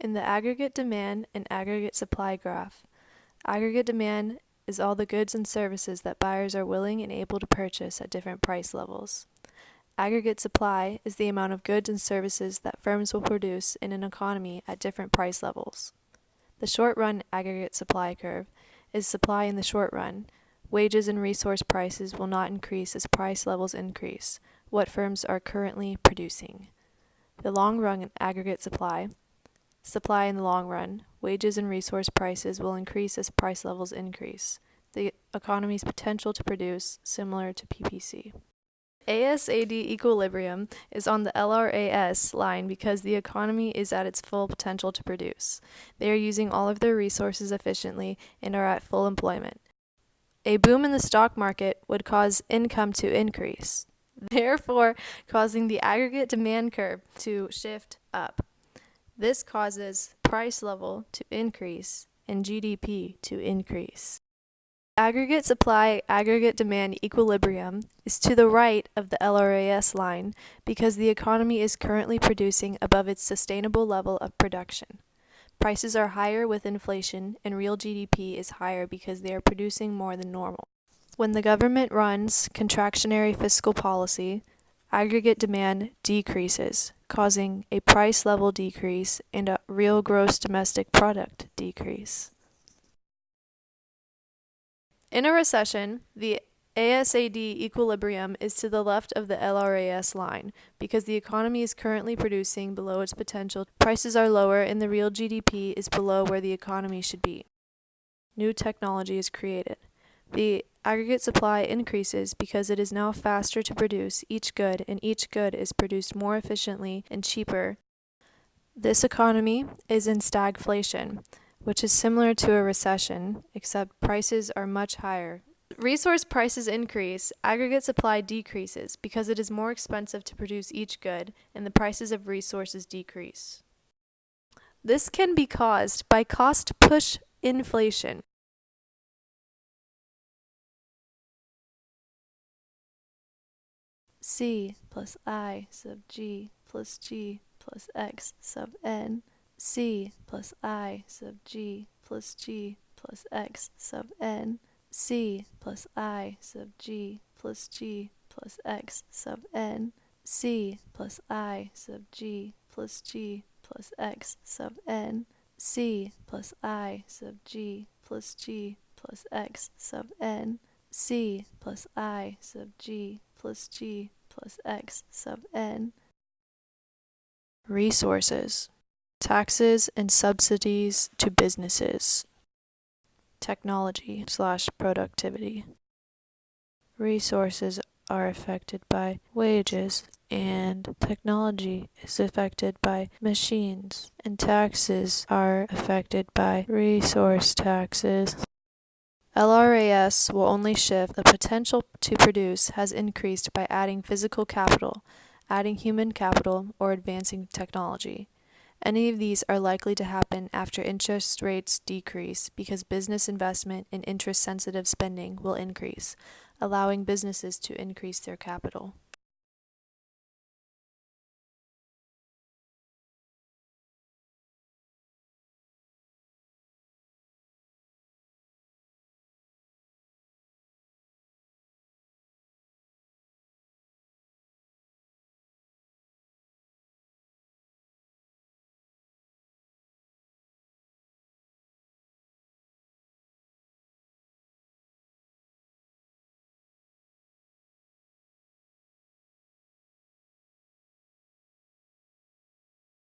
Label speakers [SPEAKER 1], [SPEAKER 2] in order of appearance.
[SPEAKER 1] In the aggregate demand and aggregate supply graph, aggregate demand is all the goods and services that buyers are willing and able to purchase at different price levels. Aggregate supply is the amount of goods and services that firms will produce in an economy at different price levels. The short-run aggregate supply curve is supply in the short run. Wages and resource prices will not increase as price levels increase, what firms are currently producing. The long-run aggregate supply in the long run. Wages and resource prices will increase as price levels increase. The economy's potential to produce, similar to PPC. ASAD equilibrium is on the LRAS line because the economy is at its full potential to produce. They are using all of their resources efficiently and are at full employment. A boom in the stock market would cause income to increase, therefore causing the aggregate demand curve to shift up. This causes price level to increase and GDP to increase. Aggregate supply, aggregate demand equilibrium is to the right of the LRAS line because the economy is currently producing above its sustainable level of production. Prices are higher with inflation and real GDP is higher because they are producing more than normal. When the government runs contractionary fiscal policy, aggregate demand decreases, causing a price level decrease and a real gross domestic product decrease. In a recession, the ASAD equilibrium is to the left of the LRAS line because the economy is currently producing below its potential. Prices are lower and the real GDP is below where the economy should be. New technology is created. The aggregate supply increases because it is now faster to produce each good and each good is produced more efficiently and cheaper. This economy is in stagflation, which is similar to a recession, except prices are much higher. Resource prices increase, aggregate supply decreases because it is more expensive to produce each good and the prices of resources decrease. This can be caused by cost push inflation. C plus I sub G plus G plus X sub N. C plus I sub G plus G plus X sub N. C plus I sub G plus G plus X sub N. C plus I sub G plus G plus X sub N. C plus I sub G plus G plus X sub N. C plus I sub G plus G plus X sub N. Resources. Taxes and subsidies to businesses. Technology/productivity. Resources are affected by wages, and technology is affected by machines, and taxes are affected by resource taxes. LRAS will only shift the potential to produce has increased by adding physical capital, adding human capital, or advancing technology. Any of these are likely to happen after interest rates decrease because business investment and interest-sensitive spending will increase, allowing businesses to increase their capital.